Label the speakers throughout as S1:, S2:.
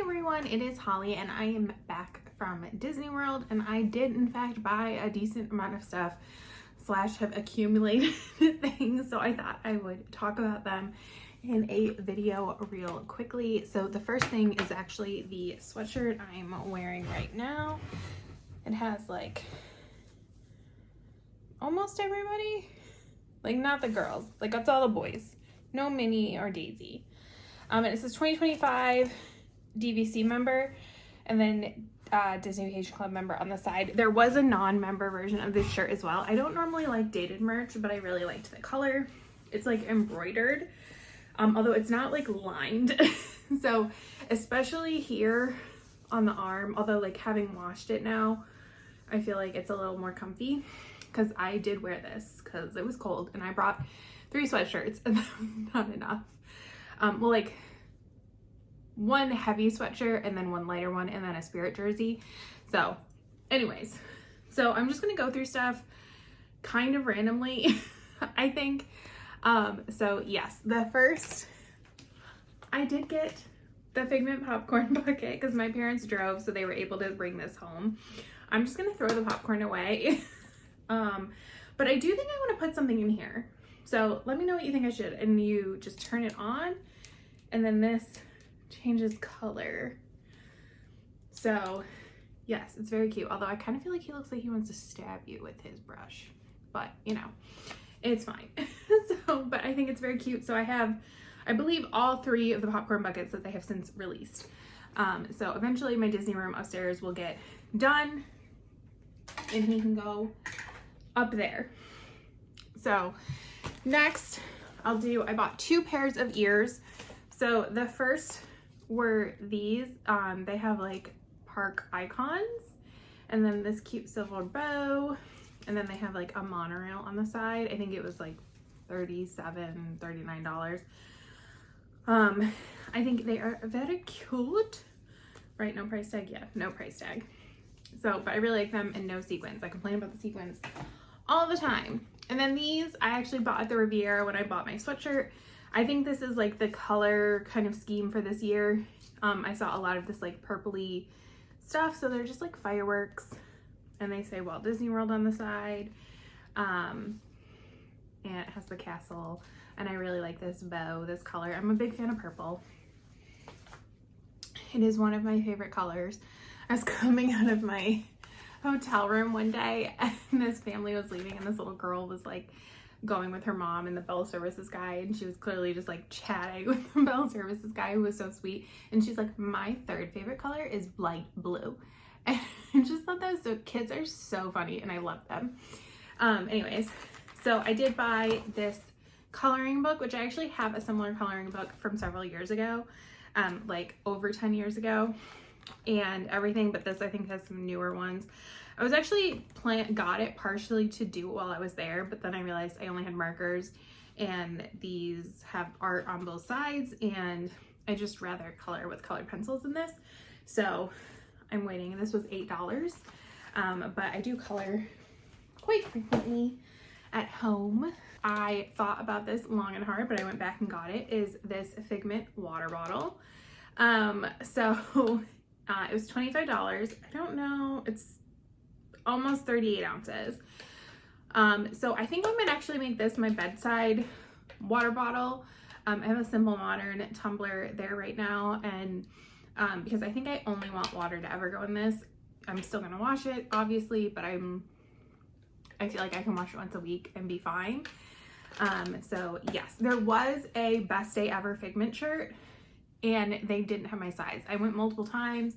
S1: everyone, it is Holly and I am back from Disney World, and I did in fact buy a decent amount of stuff slash have accumulated things, so I thought I would talk about them in a video real quickly. So the first thing is actually the sweatshirt I'm wearing right now. It has like almost everybody, like not the girls, like it's all the boys, no Minnie or Daisy. And it says 2025 DVC member, and then Disney Vacation Club member on the side. There was a non-member version of this shirt as well. I don't normally like dated merch, but I really liked the color. It's like embroidered, although it's not like lined. So especially here on the arm, although like having washed it now, I feel like it's a little more comfy, because I did wear this because it was cold and I brought 3 sweatshirts and that was not enough. Well, like one heavy sweatshirt and then one lighter one and then a Spirit jersey. So anyways, so I'm just gonna go through stuff kind of randomly, I think. So yes, the first, I did get the Figment popcorn bucket because my parents drove, so they were able to bring this home. I'm just gonna throw the popcorn away. But I do think I want to put something in here. So let me know what you think I should. And you just turn it on, and then this changes color. So yes, it's very cute. Although I kind of feel like he looks like he wants to stab you with his brush, but you know, it's fine. So, but I think it's very cute. So I have, I believe, all 3 of the popcorn buckets that they have since released. So eventually my Disney room upstairs will get done and he can go up there. So next I bought 2 pairs of ears. So the first were these. They have like park icons, and then this cute silver bow, and then they have like a monorail on the side. I think it was like $39. I think they are very cute, right? No price tag. Yeah, no price tag. So, but I really like them, and no sequins. I complain about the sequins all the time. And then these I actually bought at the Riviera when I bought my sweatshirt. I think this is like the color kind of scheme for this year. I saw a lot of this like purpley stuff, so they're just like fireworks, and they say Walt Disney World on the side. And it has the castle, and I really like this bow, this color. I'm a big fan of purple. It is one of my favorite colors. I was coming out of my hotel room one day, and this family was leaving, and this little girl was like going with her mom and the bell services guy, and she was clearly just like chatting with the bell services guy, who was so sweet. And she's like, my 3rd favorite color is light blue. And I just thought that was so, kids are so funny and I love them. Anyways, so I did buy this coloring book, which I actually have a similar coloring book from several years ago, like over 10 years ago and everything, but this I think has some newer ones. I was actually got it partially to do it while I was there, but then I realized I only had markers, and these have art on both sides, and I just rather color with colored pencils than this. So I'm waiting. This was $8, but I do color quite frequently at home. I thought about this long and hard, but I went back and got it. Is this Figment water bottle. So it was $25. I don't know, it's almost 38 ounces. So I think I might actually make this my bedside water bottle. I have a Simple Modern tumbler there right now, and because I think I only want water to ever go in this. I'm still gonna wash it, obviously, but I feel like I can wash it once a week and be fine. So yes, there was a Best Day Ever Figment shirt, and they didn't have my size. I went multiple times.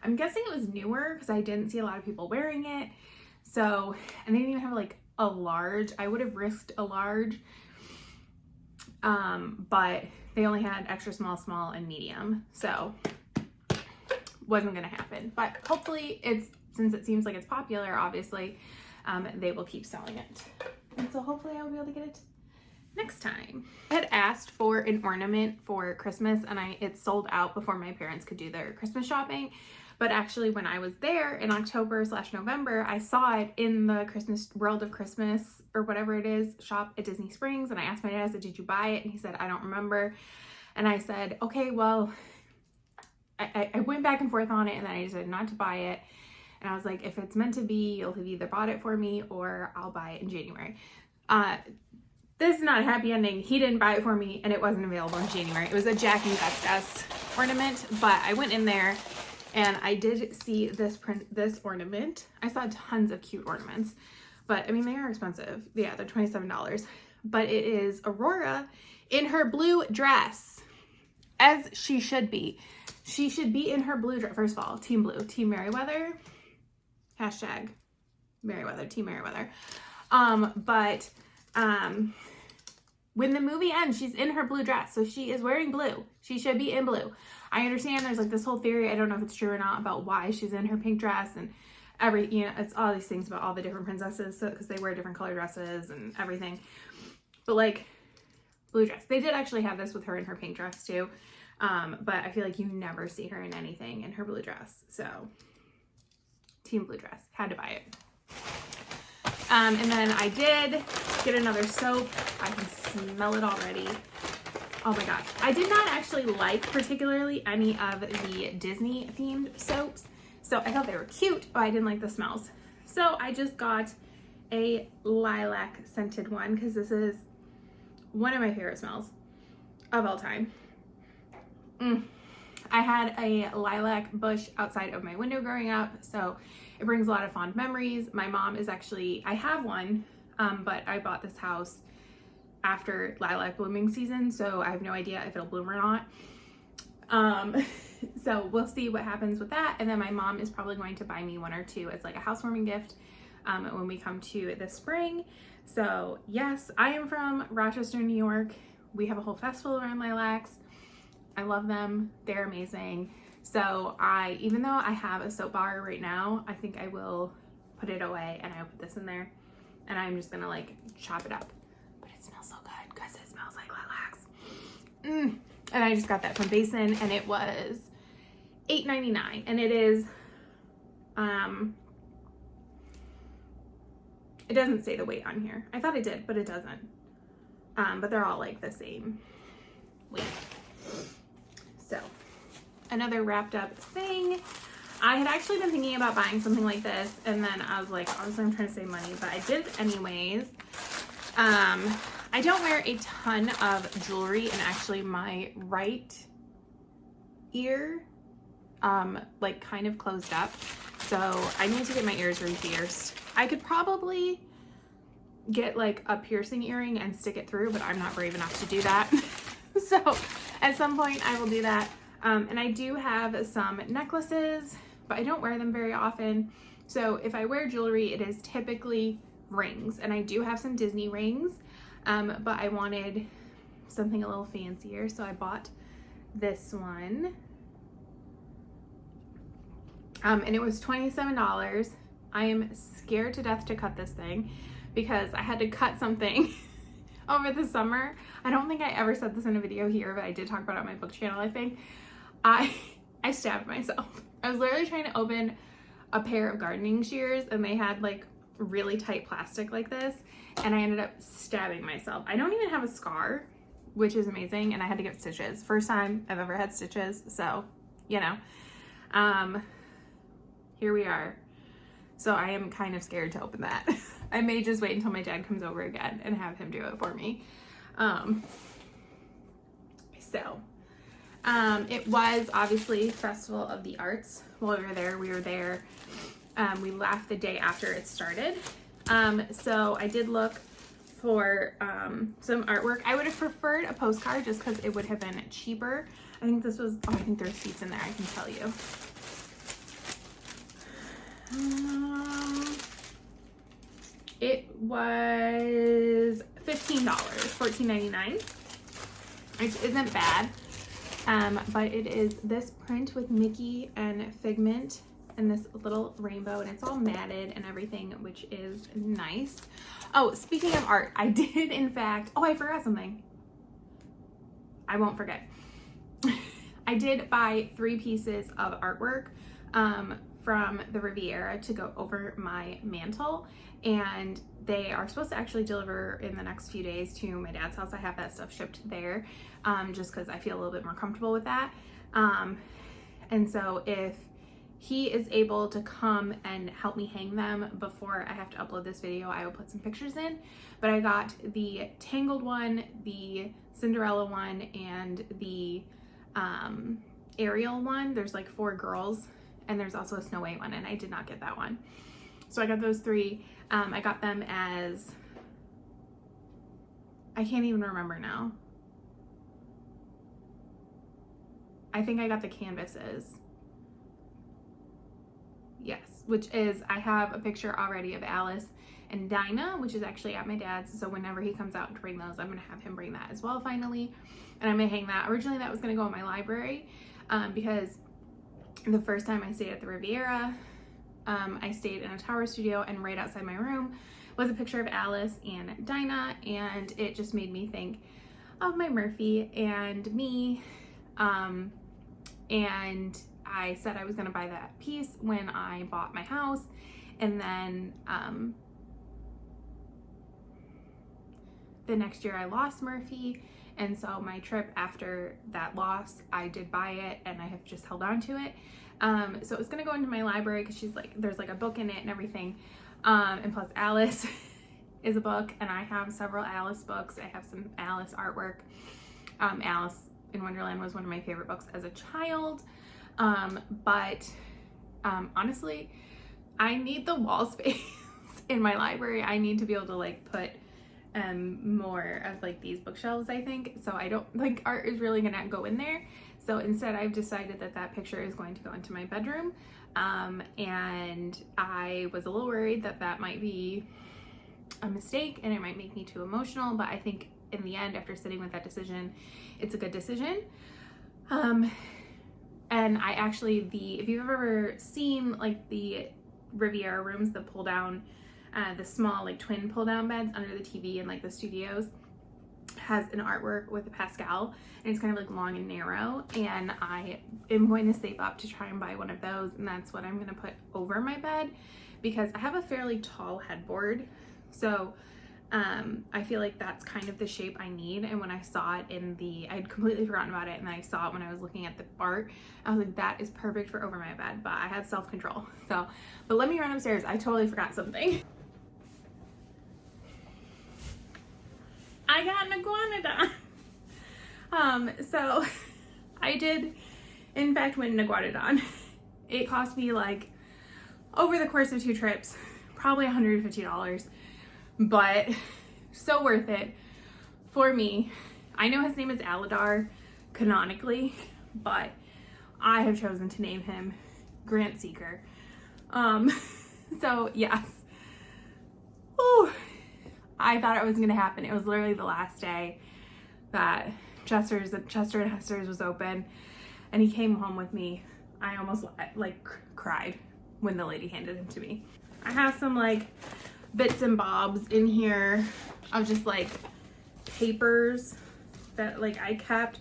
S1: I'm guessing it was newer because I didn't see a lot of people wearing it. So, and they didn't even have like a large. I would have risked a large, but they only had extra small, small, and medium. So wasn't gonna happen. But hopefully since it seems like it's popular, obviously, they will keep selling it. And so hopefully I will be able to get it next time. I had asked for an ornament for Christmas, and it sold out before my parents could do their Christmas shopping. But actually when I was there in October/November, I saw it in the Christmas World of Christmas or whatever it is shop at Disney Springs, and I asked my dad, I said, did you buy it? And he said, I don't remember. And I said, okay, well, I went back and forth on it, and then I decided not to buy it. And I was like, if it's meant to be, you'll have either bought it for me or I'll buy it in January. This is not a happy ending. He didn't buy it for me, and it wasn't available in January. It was a Jack and Gustus ornament, but I went in there and I did see this ornament. I saw tons of cute ornaments, but I mean, they are expensive. Yeah, they're $27, but it is Aurora in her blue dress, as she should be. She should be in her blue dress. First of all, Team Blue, Team Merriweather, hashtag Merriweather, Team Merriweather. When the movie ends, she's in her blue dress. So she is wearing blue. She should be in blue. I understand there's like this whole theory, I don't know if it's true or not, about why she's in her pink dress and it's all these things about all the different princesses, so because they wear different color dresses and everything. But like, blue dress. They did actually have this with her in her pink dress too. But I feel like you never see her in anything in her blue dress. So Team Blue dress, had to buy it. And then I did get another soap. I can smell it already. Oh my gosh. I did not actually like particularly any of the Disney themed soaps. So I thought they were cute, but I didn't like the smells. So I just got a lilac scented one because this is one of my favorite smells of all time. I had a lilac bush outside of my window growing up, so it brings a lot of fond memories. My mom is actually, I have one, but I bought this house after lilac blooming season, so I have no idea if it'll bloom or not. So we'll see what happens with that. And then my mom is probably going to buy me one or two as like a housewarming gift when we come to the spring. So yes, I am from Rochester, New York. We have a whole festival around lilacs. I love them. They're amazing. So even though I have a soap bar right now, I think I will put it away and I'll put this in there and I'm just gonna like chop it up. But it smells so good because it smells like lilacs. And I just got that from Basin and it was $8.99 and it is, it doesn't say the weight on here. I thought it did, but it doesn't. But they're all like the same weight. So another wrapped up thing. I had actually been thinking about buying something like this and then I was like, honestly, I'm trying to save money, but I did anyways. I don't wear a ton of jewelry and actually my right ear, like kind of closed up. So I need to get my ears re-pierced. I could probably get like a piercing earring and stick it through, but I'm not brave enough to do that. So at some point I will do that. And I do have some necklaces, but I don't wear them very often. So if I wear jewelry, it is typically rings. And I do have some Disney rings, but I wanted something a little fancier. So I bought this one. And it was $27. I am scared to death to cut this thing because I had to cut something over the summer. I don't think I ever said this in a video here, but I did talk about it on my book channel, I think. I stabbed myself. I was literally trying to open a pair of gardening shears and they had like really tight plastic like this and I ended up stabbing myself. I don't even have a scar, which is amazing, and I had to get stitches. First time I've ever had stitches, so you know. Here we are. So I am kind of scared to open that. I may just wait until my dad comes over again and have him do it for me. It was obviously Festival of the Arts. While we were there. We left the day after it started. So I did look for some artwork. I would have preferred a postcard just because it would have been cheaper. I think this was, I think there's seats in there, I can tell you. It was $15, $14.99, which isn't bad. But it is this print with Mickey and Figment and this little rainbow, and it's all matted and everything, which is nice. Oh, speaking of art, I did in fact, oh, I forgot something. I won't forget. I did buy 3 pieces of artwork from the Riviera to go over my mantle, and they are supposed to actually deliver in the next few days to my dad's house. I have that stuff shipped there just because I feel a little bit more comfortable with that. And so if he is able to come and help me hang them before I have to upload this video, I will put some pictures in. But I got the Tangled one, the Cinderella one, and the Ariel one. There's like 4 girls, and there's also a Snow White one, and I did not get that one. So I got those 3. I got them as, I can't even remember now. I think I got the canvases. Yes, which is, I have a picture already of Alice and Dinah, which is actually at my dad's. So whenever he comes out to bring those, I'm gonna have him bring that as well finally. And I'm gonna hang that. Originally that was gonna go in my library because the first time I stayed at the Riviera, I stayed in a tower studio, and right outside my room was a picture of Alice and Dinah, and it just made me think of my Murphy and me. And I said I was gonna buy that piece when I bought my house, and then the next year I lost Murphy, and so my trip after that loss, I did buy it, and I have just held on to it. So it's gonna go into my library because she's like, there's like a book in it and everything, and plus Alice is a book, and I have several Alice books. I have some Alice artwork. Alice in Wonderland was one of my favorite books as a child. But honestly, I need the wall space in my library. I need to be able to like put more of like these bookshelves, I think. So I don't think art is really gonna go in there. So instead I've decided that that picture is going to go into my bedroom. And I was a little worried that that might be a mistake and it might make me too emotional, but I think in the end, after sitting with that decision, it's a good decision. And I actually, if you've ever seen like the Riviera rooms, the pull down, the small like twin pull down beds under the TV in like the studios, has an artwork with a Pascal, and it's kind of like long and narrow, and I am going to save up to try and buy one of those, and that's what I'm going to put over my bed because I have a fairly tall headboard. So I feel like that's kind of the shape I need. And when I saw it in I'd completely forgotten about it, and I saw it when I was looking at the art, I was like, that is perfect for over my bed, but I had self-control. So, but let me run upstairs. I totally forgot something. I got an iguanodon. So I did in fact win an iguanodon. It cost me like, over the course of 2 trips, probably $150. But so worth it for me. I know his name is Aladar canonically, but I have chosen to name him Grant Seeker. So yes. Ooh, I thought it was gonna happen. It was literally the last day that Chester and Hester's was open, and he came home with me. I almost like cried when the lady handed him to me. I have some like bits and bobs in here of just like papers that like I kept.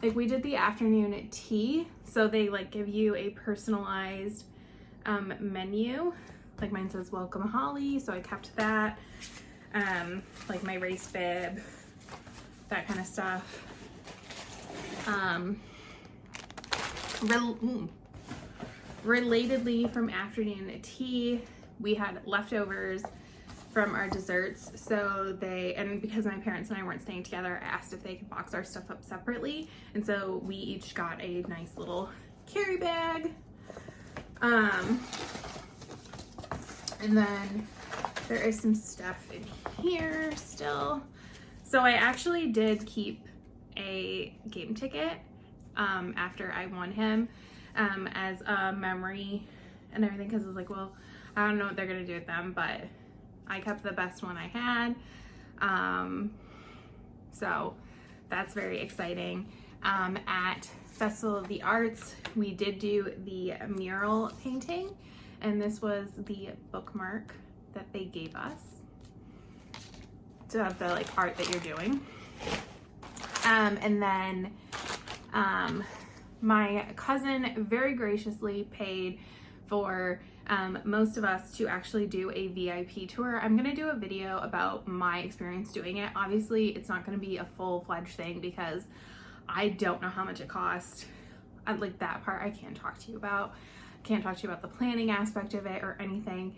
S1: Like we did the afternoon tea, so they like give you a personalized menu. Like mine says welcome Holly, so I kept that. Like my race bib, that kind of stuff. Relatedly, from afternoon tea, we had leftovers from our desserts, so and because my parents and I weren't staying together, I asked if they could box our stuff up separately, and so we each got a nice little carry bag. And then there is some stuff in here still. So I actually did keep a game ticket after I won him as a memory and everything, because I was like, well, I don't know what they're gonna do with them, but I kept the best one I had. So that's very exciting. At Festival of the Arts, we did do the mural painting, and this was the bookmark that they gave us to have the like art that you're doing. And then my cousin very graciously paid for most of us to actually do a VIP tour. I'm gonna do a video about my experience doing it. Obviously, it's not gonna be a full-fledged thing because I don't know how much it cost. like that part I can't talk to you about. Can't talk to you about the planning aspect of it or anything.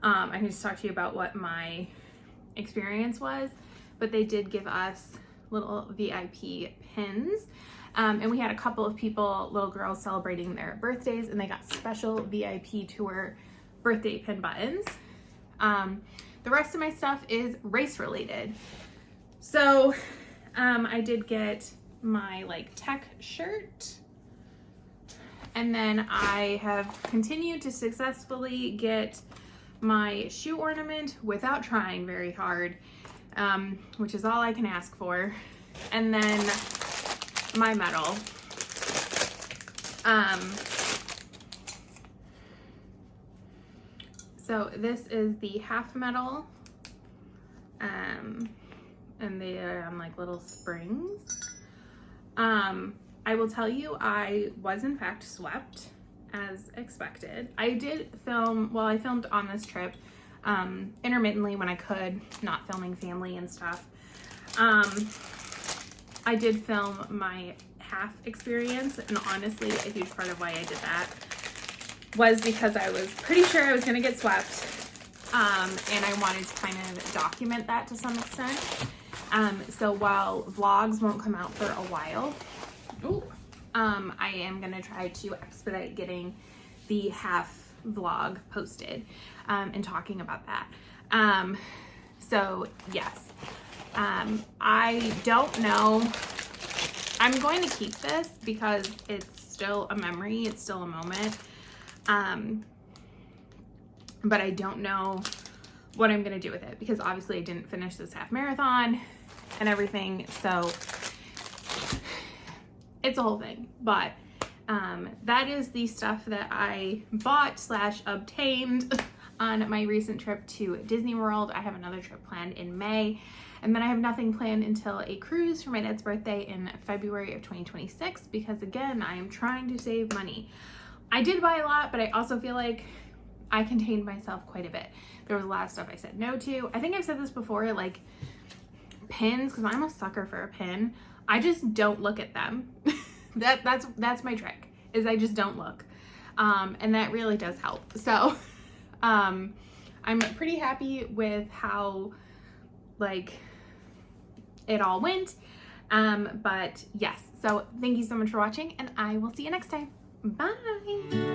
S1: I can just talk to you about what my experience was, but they did give us little VIP pins. And we had a couple of people, little girls, celebrating their birthdays, and they got special VIP tour birthday pin buttons. The rest of my stuff is race related. So I did get my like tech shirt, and then I have continued to successfully get my shoe ornament without trying very hard, which is all I can ask for. And then my medal. So this is the half medal, and they are on like little springs. I will tell you, I was in fact swept as expected. I did film, well, I filmed on this trip intermittently when I could, not filming family and stuff. I did film my half experience, and honestly, a huge part of why I did that was because I was pretty sure I was gonna get swept, and I wanted to kind of document that to some extent. So while vlogs won't come out for a while, I am gonna try to expedite getting the half vlog posted, and talking about that. So yes, I don't know. I'm going to keep this because it's still a memory, it's still a moment. But I don't know what I'm gonna do with it, because obviously I didn't finish this half marathon and everything, so it's a whole thing. But that is the stuff that I bought / obtained on my recent trip to Disney World. I have another trip planned in May, and then I have nothing planned until a cruise for my dad's birthday in February of 2026, because again, I am trying to save money. I did buy a lot, but I also feel like I contained myself quite a bit. There was a lot of stuff I said no to. I think I've said this before, like pins, because I'm a sucker for a pin. I just don't look at them. That's my trick, is I just don't look. And that really does help. So I'm pretty happy with how like it all went. But yes, so thank you so much for watching, and I will see you next time. Bye.